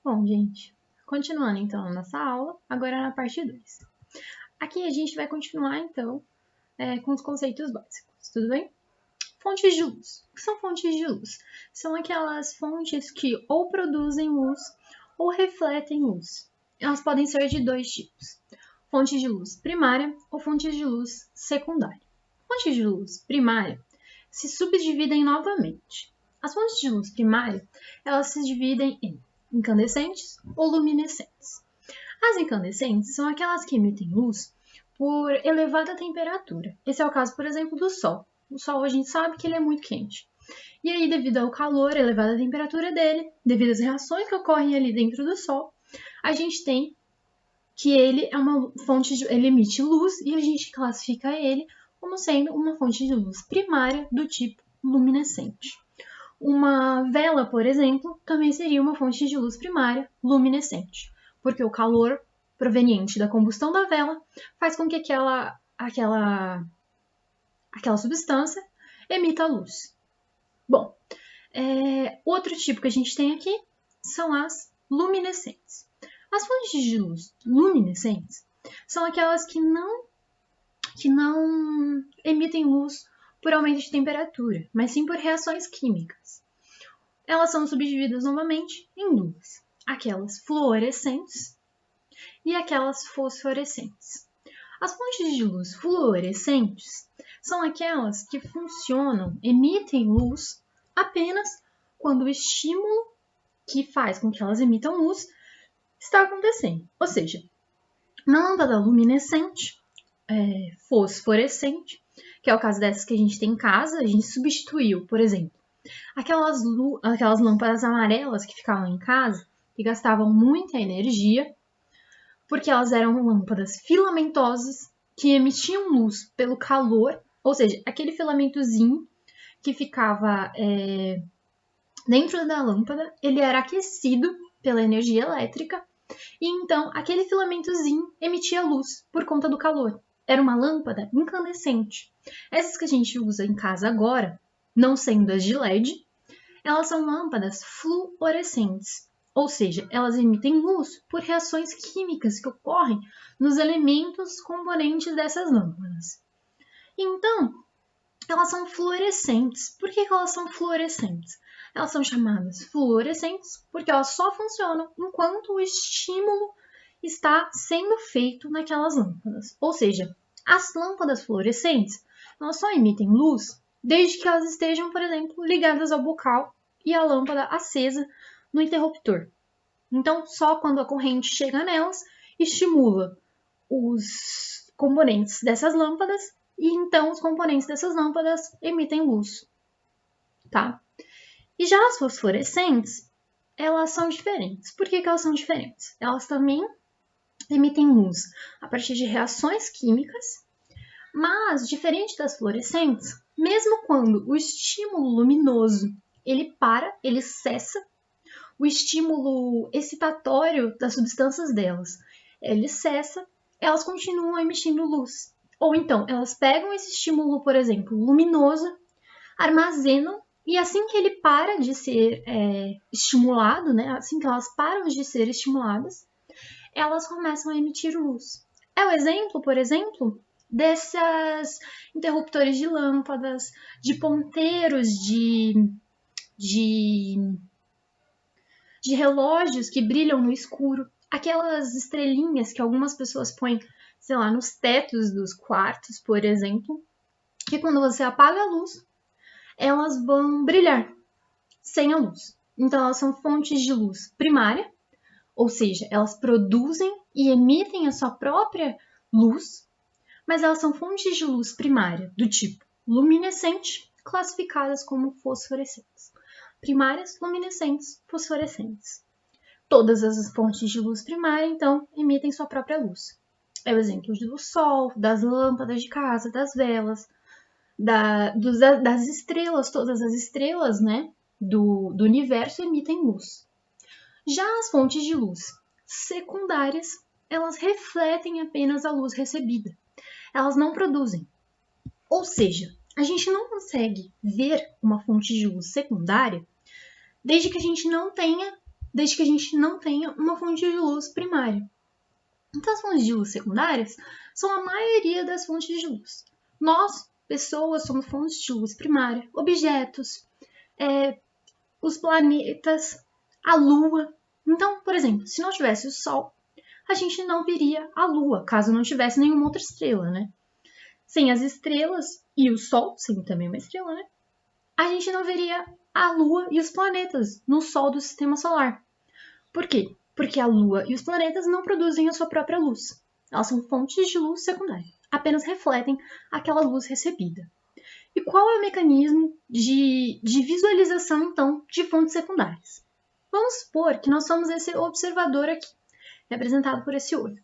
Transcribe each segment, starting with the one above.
Bom, gente, continuando então a nossa aula, agora na parte 2. Aqui a gente vai continuar então com os conceitos básicos, tudo bem? Fontes de luz. O que são fontes de luz? São aquelas fontes que ou produzem luz ou refletem luz. Elas podem ser de dois tipos: fonte de luz primária ou fonte de luz secundária. Fontes de luz primária se subdividem novamente. As fontes de luz primária, elas se dividem em incandescentes ou luminescentes. As incandescentes são aquelas que emitem luz por elevada temperatura. Esse é o caso, por exemplo, do Sol. O Sol a gente sabe que ele é muito quente. E aí, devido ao calor, elevada temperatura dele, devido às reações que ocorrem ali dentro do Sol, a gente tem que ele é uma fonte ele emite luz e a gente classifica ele como sendo uma fonte de luz primária do tipo luminescente. Uma vela, por exemplo, também seria uma fonte de luz primária luminescente, porque o calor proveniente da combustão da vela faz com que aquela substância emita luz. Bom, outro tipo que a gente tem aqui são as luminescentes. As fontes de luz luminescentes são aquelas que não emitem luz por aumento de temperatura, mas sim por reações químicas. Elas são subdivididas novamente em duas: aquelas fluorescentes e aquelas fosforescentes. As fontes de luz fluorescentes são aquelas que funcionam, emitem luz apenas quando o estímulo que faz com que elas emitam luz está acontecendo. Ou seja, na lâmpada luminescente, fosforescente, que é o caso dessas que a gente tem em casa, a gente substituiu, por exemplo, aquelas lâmpadas amarelas que ficavam em casa, que gastavam muita energia, porque elas eram lâmpadas filamentosas que emitiam luz pelo calor, ou seja, aquele filamentozinho que ficava dentro da lâmpada, ele era aquecido pela energia elétrica, e então aquele filamentozinho emitia luz por conta do calor. Era uma lâmpada incandescente. Essas que a gente usa em casa agora, não sendo as de LED, elas são lâmpadas fluorescentes, ou seja, elas emitem luz por reações químicas que ocorrem nos elementos componentes dessas lâmpadas. Então, elas são fluorescentes. Por que elas são fluorescentes? Elas são chamadas fluorescentes porque elas só funcionam enquanto o estímulo está sendo feito naquelas lâmpadas. Ou seja, as lâmpadas fluorescentes, elas só emitem luz desde que elas estejam, por exemplo, ligadas ao bocal e a lâmpada acesa no interruptor. Então, só quando a corrente chega nelas, estimula os componentes dessas lâmpadas e então os componentes dessas lâmpadas emitem luz, tá? E já as fosforescentes, elas são diferentes. Por que elas são diferentes? Elas também emitem luz a partir de reações químicas, mas, diferente das fluorescentes, mesmo quando o estímulo luminoso ele cessa, o estímulo excitatório das substâncias delas, ele cessa, elas continuam emitindo luz. Ou então, elas pegam esse estímulo, por exemplo, luminoso, armazenam, e assim que ele para de ser estimulado, né, assim que elas param de ser estimuladas, elas começam a emitir luz. É o exemplo, por exemplo, desses interruptores de lâmpadas, de ponteiros de relógios que brilham no escuro, aquelas estrelinhas que algumas pessoas põem, sei lá, nos tetos dos quartos, por exemplo, que quando você apaga a luz, elas vão brilhar sem a luz. Então, elas são fontes de luz primária, ou seja, elas produzem e emitem a sua própria luz, mas elas são fontes de luz primária do tipo luminescente, classificadas como fosforescentes. Primárias, luminescentes, fosforescentes. Todas as fontes de luz primária, então, emitem sua própria luz. É o exemplo do Sol, das lâmpadas de casa, das velas, das estrelas. Todas as estrelas, né, do universo emitem luz. Já as fontes de luz secundárias, elas refletem apenas a luz recebida. Elas não produzem. Ou seja, a gente não consegue ver uma fonte de luz secundária desde que a gente não tenha desde que a gente não tenha uma fonte de luz primária. Então, as fontes de luz secundárias são a maioria das fontes de luz. Nós, pessoas, somos fontes de luz primária, objetos, os planetas, a Lua. Então, por exemplo, se não tivesse o Sol, a gente não veria a Lua, caso não tivesse nenhuma outra estrela, né? Sem as estrelas e o Sol, sendo também uma estrela, né? A gente não veria a Lua e os planetas no Sol do Sistema Solar. Por quê? Porque a Lua e os planetas não produzem a sua própria luz. Elas são fontes de luz secundária, apenas refletem aquela luz recebida. E qual é o mecanismo de visualização, então, de fontes secundárias? Vamos supor que nós somos esse observador aqui, representado por esse olho.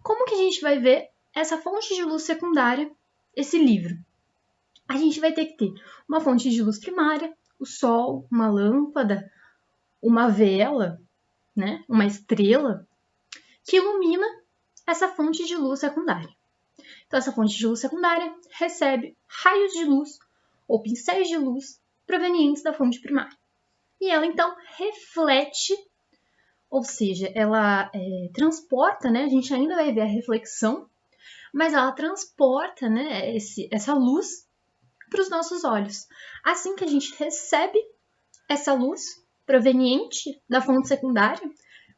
Como que a gente vai ver essa fonte de luz secundária, esse livro? A gente vai ter que ter uma fonte de luz primária, o Sol, uma lâmpada, uma vela, né, uma estrela, que ilumina essa fonte de luz secundária. Então, essa fonte de luz secundária recebe raios de luz ou pincéis de luz provenientes da fonte primária. E ela, então, reflete, ou seja, ela transporta, né, a gente ainda vai ver a reflexão, mas ela transporta, né, essa luz para os nossos olhos. Assim que a gente recebe essa luz proveniente da fonte secundária,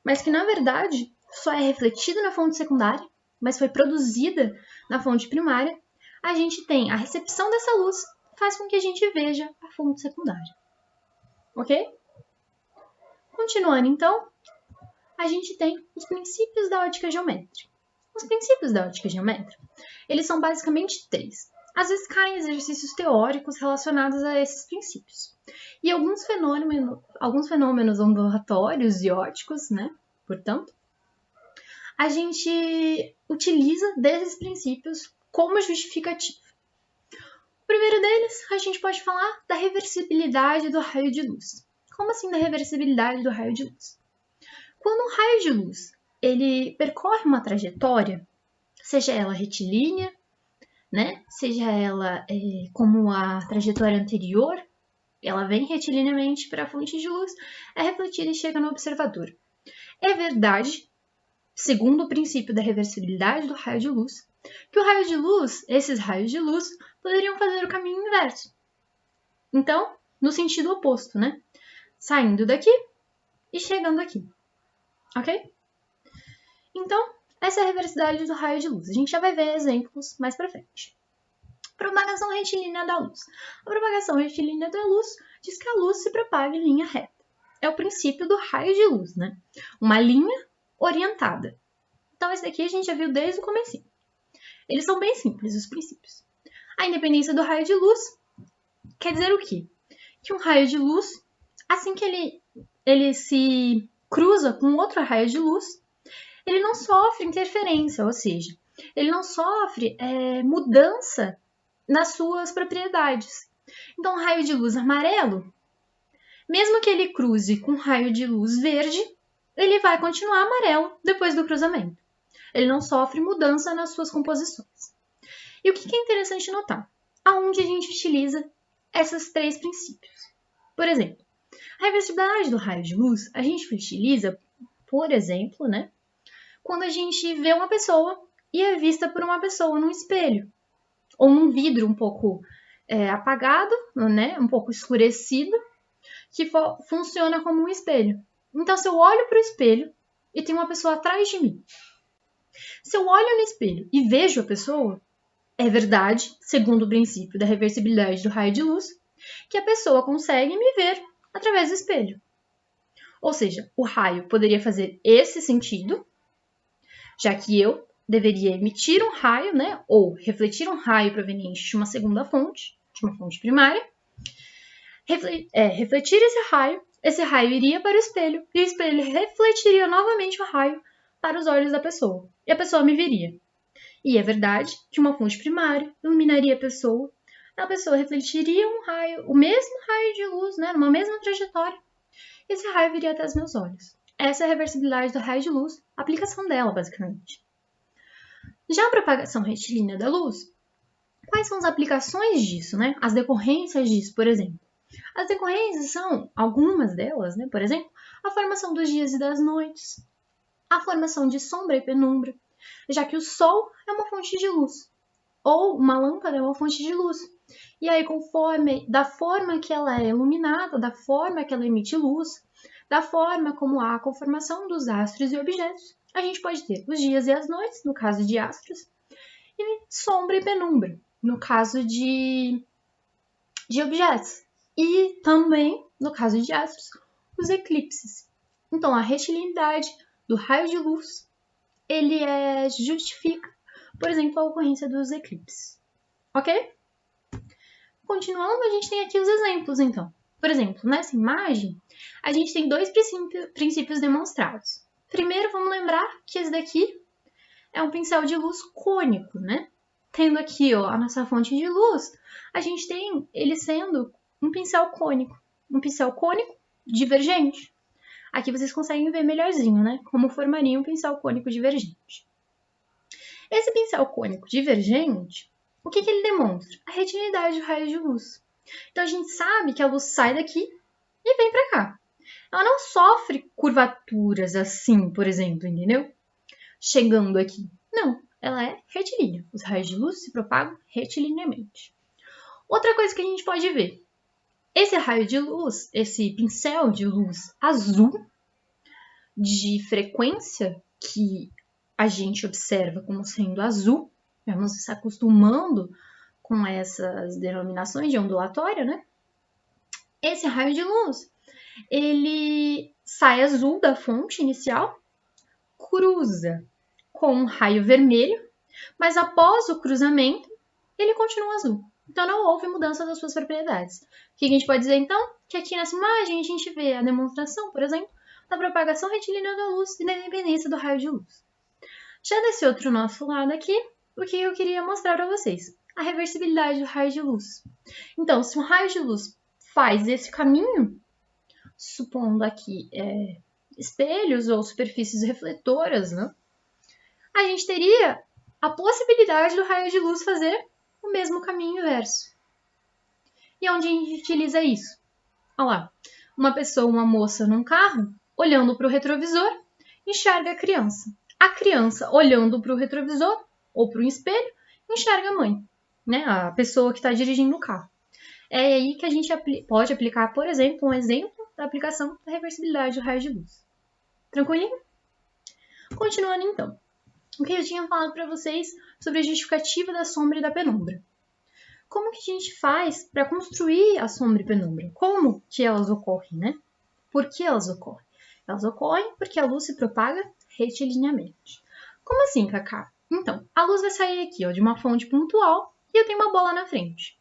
mas que na verdade só é refletida na fonte secundária, mas foi produzida na fonte primária, a gente tem a recepção dessa luz, faz com que a gente veja a fonte secundária. Ok? Continuando então, a gente tem os princípios da ótica geométrica. Os princípios da ótica geométrica, eles são basicamente 3. Às vezes caem exercícios teóricos relacionados a esses princípios. E alguns fenômenos ondulatórios e ópticos, né? Portanto, a gente utiliza desses princípios como justificativa. O primeiro deles, a gente pode falar da reversibilidade do raio de luz. Como assim da reversibilidade do raio de luz? Quando um raio de luz ele percorre uma trajetória, seja ela retilínea, né? Seja ela como a trajetória anterior, ela vem retilinamente para a fonte de luz, é refletida e chega no observador. É verdade, segundo o princípio da reversibilidade do raio de luz, que o raio de luz, esses raios de luz, poderiam fazer o caminho inverso. Então, no sentido oposto, né? Saindo daqui e chegando aqui. Ok? Então, essa é a reversibilidade do raio de luz. A gente já vai ver exemplos mais para frente. Propagação retilínea da luz. A propagação retilínea da luz diz que a luz se propaga em linha reta. É o princípio do raio de luz, né? Uma linha orientada. Então, esse daqui a gente já viu desde o comecinho. Eles são bem simples, os princípios. A independência do raio de luz quer dizer o quê? Que um raio de luz, assim que ele se cruza com outro raio de luz, ele não sofre interferência, ou seja, ele não sofre mudança nas suas propriedades. Então, um raio de luz amarelo, mesmo que ele cruze com um raio de luz verde, ele vai continuar amarelo depois do cruzamento. Ele não sofre mudança nas suas composições. E o que é interessante notar? Aonde a gente utiliza esses 3 princípios. Por exemplo, a reversibilidade do raio de luz, a gente utiliza, por exemplo, né, quando a gente vê uma pessoa e é vista por uma pessoa num espelho, ou num vidro um pouco apagado, né, um pouco escurecido, que funciona como um espelho. Então, se eu olho para o espelho e tem uma pessoa atrás de mim, se eu olho no espelho e vejo a pessoa, é verdade, segundo o princípio da reversibilidade do raio de luz, que a pessoa consegue me ver através do espelho. Ou seja, o raio poderia fazer esse sentido, já que eu deveria emitir um raio, né, ou refletir um raio proveniente de uma segunda fonte, de uma fonte primária, refletir esse raio iria para o espelho, e o espelho refletiria novamente o raio para os olhos da pessoa, e a pessoa me veria. E é verdade que uma fonte primária iluminaria a pessoa refletiria um raio, o mesmo raio de luz, né, numa mesma trajetória, e esse raio viria até os meus olhos. Essa é a reversibilidade do raio de luz, a aplicação dela, basicamente. Já a propagação retilínea da luz, quais são as aplicações disso, né? As decorrências disso, por exemplo? As decorrências são, algumas delas, né? Por exemplo, a formação dos dias e das noites, a formação de sombra e penumbra, já que o Sol é uma fonte de luz, ou uma lâmpada é uma fonte de luz. E aí, conforme da forma que ela é iluminada, da forma que ela emite luz, da forma como há a conformação dos astros e objetos, a gente pode ter os dias e as noites, no caso de astros, e sombra e penumbra, no caso de objetos. E também, no caso de astros, os eclipses. Então, a retilínea do raio de luz, ele justifica, por exemplo, a ocorrência dos eclipses. Ok? Continuando, a gente tem aqui os exemplos, então. Por exemplo, nessa imagem, a gente tem dois princípios demonstrados. Primeiro, vamos lembrar que esse daqui é um pincel de luz cônico, né? Tendo aqui ó, a nossa fonte de luz, a gente tem ele sendo um pincel cônico divergente. Aqui vocês conseguem ver melhorzinho, né? Como formaria um pincel cônico divergente. Esse pincel cônico divergente, o que ele demonstra? A retilidade do raio de luz. Então a gente sabe que a luz sai daqui e vem para cá. Ela não sofre curvaturas assim, por exemplo, entendeu? Chegando aqui. Não, ela é retilínea. Os raios de luz se propagam retilineamente. Outra coisa que a gente pode ver. Esse raio de luz, esse pincel de luz azul, de frequência que a gente observa como sendo azul, vamos se acostumando com essas denominações de ondulatória, né? Esse raio de luz, ele sai azul da fonte inicial, cruza com um raio vermelho, mas após o cruzamento, ele continua azul. Então, não houve mudança das suas propriedades. O que a gente pode dizer, então? Que aqui nessa imagem a gente vê a demonstração, por exemplo, da propagação retilínea da luz e da independência do raio de luz. Já desse outro nosso lado aqui, o que eu queria mostrar para vocês? A reversibilidade do raio de luz. Então, se um raio de luz faz esse caminho, supondo aqui espelhos ou superfícies refletoras, né? A gente teria a possibilidade do raio de luz fazer o mesmo caminho inverso. E onde a gente utiliza isso? Olha lá, uma pessoa, uma moça num carro, olhando para o retrovisor, enxerga a criança. A criança, olhando para o retrovisor ou para o espelho, enxerga a mãe, né? A pessoa que está dirigindo o carro. É aí que a gente pode aplicar, por exemplo, um exemplo da aplicação da reversibilidade do raio de luz. Tranquilinho? Continuando então. O que eu tinha falado para vocês sobre a justificativa da sombra e da penumbra. Como que a gente faz para construir a sombra e penumbra? Como que elas ocorrem, né? Por que elas ocorrem? Elas ocorrem porque a luz se propaga retilineamente. Como assim, Cacá? Então, a luz vai sair aqui ó, de uma fonte pontual e eu tenho uma bola na frente.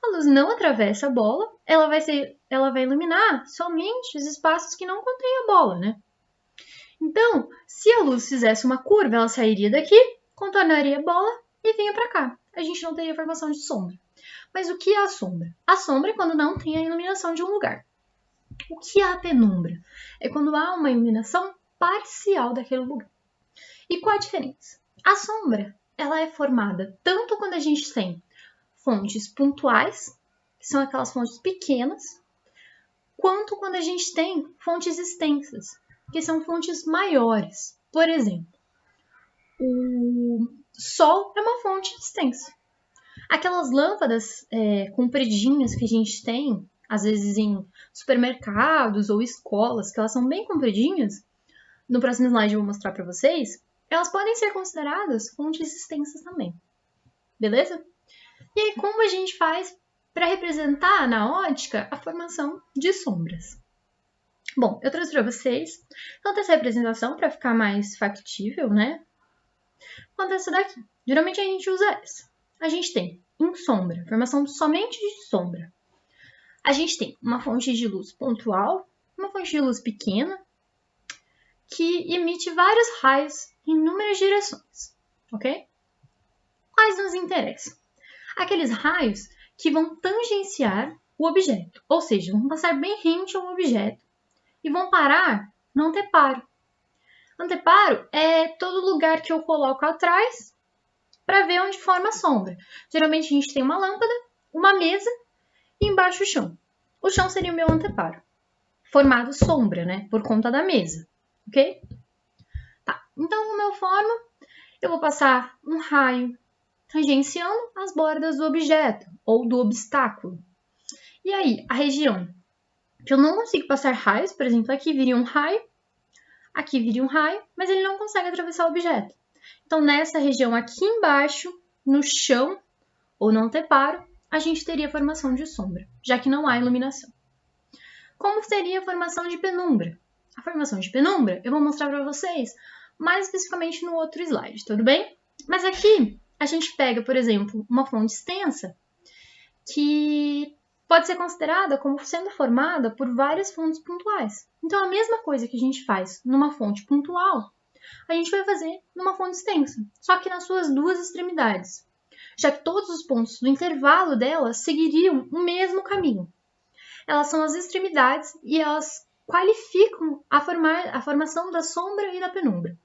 A luz não atravessa a bola, ela vai iluminar somente os espaços que não contêm a bola, né? Então, se a luz fizesse uma curva, ela sairia daqui, contornaria a bola e vinha para cá. A gente não teria formação de sombra. Mas o que é a sombra? A sombra é quando não tem a iluminação de um lugar. O que é a penumbra? É quando há uma iluminação parcial daquele lugar. E qual a diferença? A sombra, ela é formada tanto quando a gente tem fontes pontuais, que são aquelas fontes pequenas, quanto quando a gente tem fontes extensas, que são fontes maiores. Por exemplo, o Sol é uma fonte extensa. Aquelas lâmpadas compridinhas que a gente tem, às vezes em supermercados ou escolas, que elas são bem compridinhas, no próximo slide eu vou mostrar para vocês, elas podem ser consideradas fontes extensas também. Beleza? E aí, como a gente faz para representar na ótica a formação de sombras? Bom, eu trouxe para vocês tanto essa representação para ficar mais factível, né? Quanto essa daqui. Geralmente a gente usa essa. A gente tem em sombra, formação somente de sombra. A gente tem uma fonte de luz pontual, uma fonte de luz pequena, que emite vários raios em inúmeras direções, ok? Quais nos interessam? Aqueles raios que vão tangenciar o objeto, ou seja, vão passar bem rente ao objeto e vão parar no anteparo. Anteparo é todo lugar que eu coloco atrás para ver onde forma a sombra. Geralmente a gente tem uma lâmpada, uma mesa e embaixo o chão. O chão seria o meu anteparo, formado sombra, né? Por conta da mesa, ok? Tá, então como eu formo? Eu vou passar um raio tangenciando as bordas do objeto ou do obstáculo. E aí, a região que eu não consigo passar raios, por exemplo, aqui viria um raio, aqui viria um raio, mas ele não consegue atravessar o objeto. Então, nessa região aqui embaixo, no chão ou no anteparo, a gente teria formação de sombra, já que não há iluminação. Como seria a formação de penumbra? A formação de penumbra eu vou mostrar para vocês mais especificamente no outro slide, tudo bem? Mas aqui a gente pega, por exemplo, uma fonte extensa que pode ser considerada como sendo formada por várias fontes pontuais. Então, a mesma coisa que a gente faz numa fonte pontual, a gente vai fazer numa fonte extensa, só que nas suas duas extremidades, já que todos os pontos do intervalo dela seguiriam o mesmo caminho. Elas são as extremidades e elas qualificam a formação da sombra e da penumbra.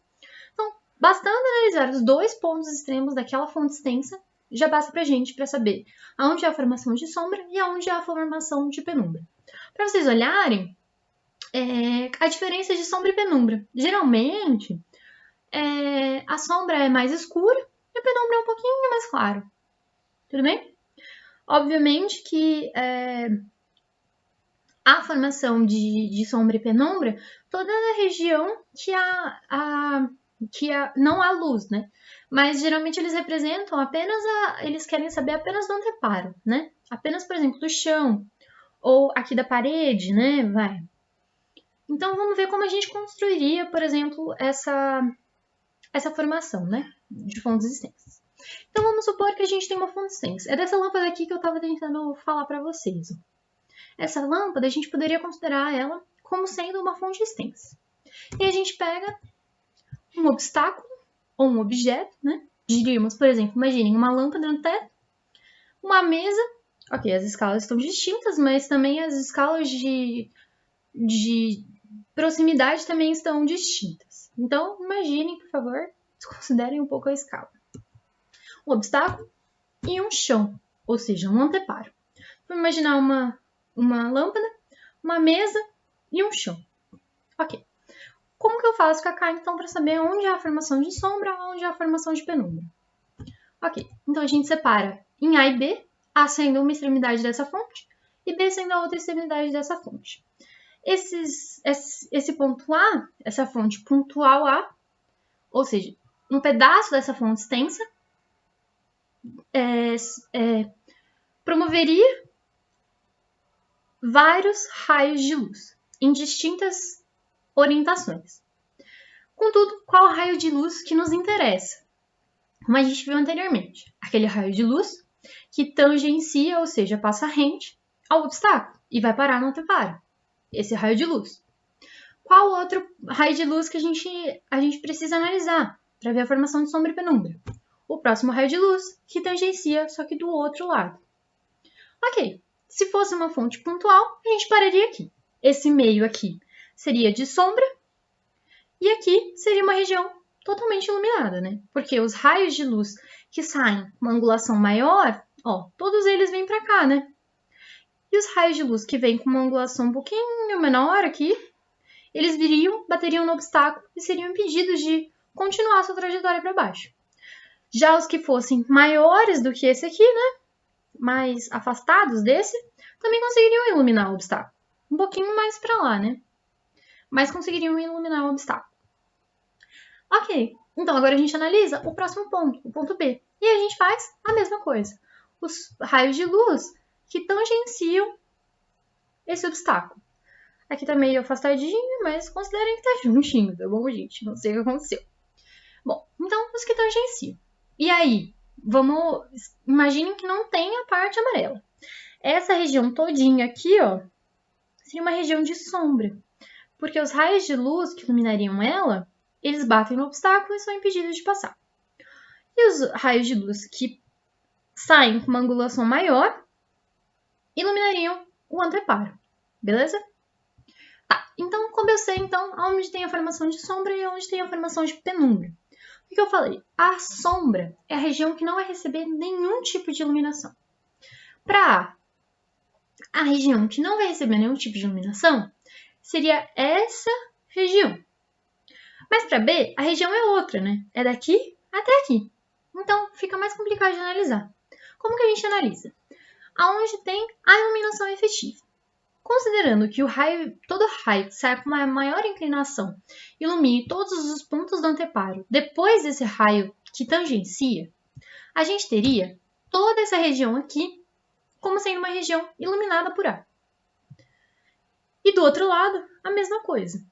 Então, bastando analisar os dois pontos extremos daquela fonte extensa, já basta pra gente para saber aonde é a formação de sombra e aonde é a formação de penumbra. Para vocês olharem a diferença de sombra e penumbra. Geralmente, a sombra é mais escura e a penumbra é um pouquinho mais clara. Tudo bem? Obviamente que a formação de sombra e penumbra, toda a região que não há luz, né? Mas geralmente eles representam apenas eles querem saber apenas do anteparo, né? Apenas, por exemplo, do chão ou aqui da parede, né? Vai. Então vamos ver como a gente construiria, por exemplo, essa formação, né? De fontes extensas. Então vamos supor que a gente tem uma fonte extensa. É dessa lâmpada aqui que eu estava tentando falar para vocês. Essa lâmpada a gente poderia considerar ela como sendo uma fonte extensa. E a gente pega um obstáculo ou um objeto, né? Diríamos, por exemplo, imaginem uma lâmpada no teto, uma mesa. Ok, as escalas estão distintas, mas também as escalas de proximidade também estão distintas. Então, imaginem, por favor, considerem um pouco a escala. Um obstáculo e um chão, ou seja, um anteparo. Vamos imaginar uma lâmpada, uma mesa e um chão. Ok. Como que eu faço com a K, então, para saber onde é a formação de sombra e onde é a formação de penumbra? Ok, então a gente separa em A e B, A sendo uma extremidade dessa fonte e B sendo a outra extremidade dessa fonte. Esse ponto A, essa fonte pontual A, ou seja, um pedaço dessa fonte extensa, promoveria vários raios de luz em distintas orientações. Contudo, qual raio de luz que nos interessa? Como a gente viu anteriormente, aquele raio de luz que tangencia, ou seja, passa rente ao obstáculo e vai parar no anteparo. Esse raio de luz. Qual outro raio de luz que a gente precisa analisar para ver a formação de sombra e penumbra? O próximo raio de luz que tangencia, só que do outro lado. Ok, se fosse uma fonte pontual, a gente pararia aqui. Esse meio aqui seria de sombra e aqui seria uma região totalmente iluminada, né? Porque os raios de luz que saem com uma angulação maior, ó, todos eles vêm para cá, né? E os raios de luz que vêm com uma angulação um pouquinho menor aqui, eles bateriam no obstáculo e seriam impedidos de continuar sua trajetória para baixo. Já os que fossem maiores do que esse aqui, né? Mais afastados desse, também conseguiriam iluminar o obstáculo. Um pouquinho mais para lá, né? Mas conseguiriam iluminar o obstáculo. Ok, então agora a gente analisa o próximo ponto, o ponto B. E a gente faz a mesma coisa. Os raios de luz que tangenciam esse obstáculo. Aqui tá meio afastadinho, mas considerem que tá juntinho, tá bom, gente? Não sei o que aconteceu. Bom, então os que tangenciam. E aí, imaginem que não tem a parte amarela. Essa região todinha aqui, ó, seria uma região de sombra. Porque os raios de luz que iluminariam ela, eles batem no obstáculo e são impedidos de passar. E os raios de luz que saem com uma angulação maior, iluminariam o anteparo. Beleza? Tá, então como eu sei então onde tem a formação de sombra e onde tem a formação de penumbra? O que eu falei? A sombra é a região que não vai receber nenhum tipo de iluminação. Para A região que não vai receber nenhum tipo de iluminação seria essa região. Mas para B, a região é outra, né? É daqui até aqui. Então, fica mais complicado de analisar. Como que a gente analisa? Aonde tem a iluminação efetiva. Considerando que todo raio que sai com uma maior inclinação ilumine todos os pontos do anteparo depois desse raio que tangencia, a gente teria toda essa região aqui como sendo uma região iluminada por A. E do outro lado, a mesma coisa.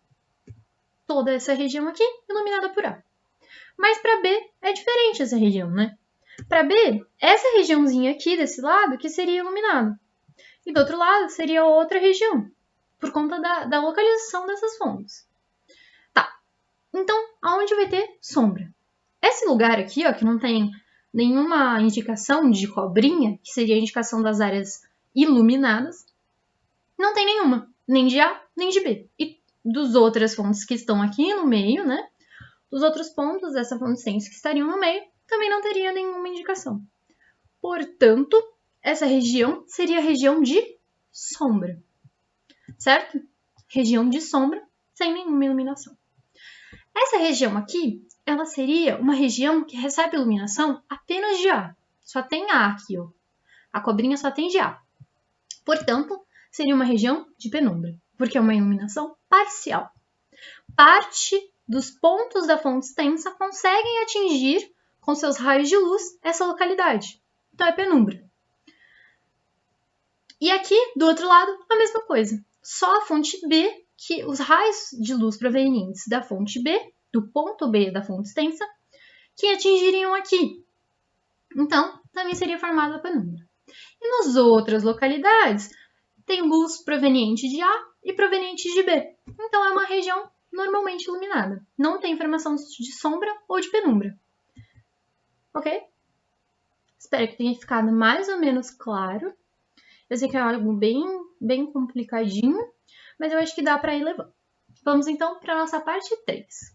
Toda essa região aqui iluminada por A. Mas para B é diferente essa região, né? Para B, essa regiãozinha aqui desse lado que seria iluminada. E do outro lado seria outra região, por conta da localização dessas fontes. Tá, então aonde vai ter sombra? Esse lugar aqui, ó, que não tem nenhuma indicação de cobrinha, que seria a indicação das áreas iluminadas, não tem nenhuma, nem de A, nem de B. E dos outras fontes que estão aqui no meio, né? Dos outros pontos dessa fonte senso que estariam no meio, também não teria nenhuma indicação. Portanto, essa região seria a região de sombra, certo? Região de sombra sem nenhuma iluminação. Essa região aqui, ela seria uma região que recebe iluminação apenas de A. Só tem A aqui, ó. A cobrinha só tem de A. Portanto, seria uma região de penumbra, porque é uma iluminação parcial. Parte dos pontos da fonte extensa conseguem atingir com seus raios de luz essa localidade. Então é penumbra. E aqui, do outro lado, a mesma coisa. Só a fonte B, que os raios de luz provenientes da fonte B, do ponto B da fonte extensa, que atingiriam aqui. Então, também seria formada a penumbra. E nas outras localidades, tem luz proveniente de A e proveniente de B. Então, é uma região normalmente iluminada. Não tem formação de sombra ou de penumbra. Ok? Espero que tenha ficado mais ou menos claro. Eu sei que é algo bem complicadinho, mas eu acho que dá para ir levando. Vamos então para a nossa parte 3.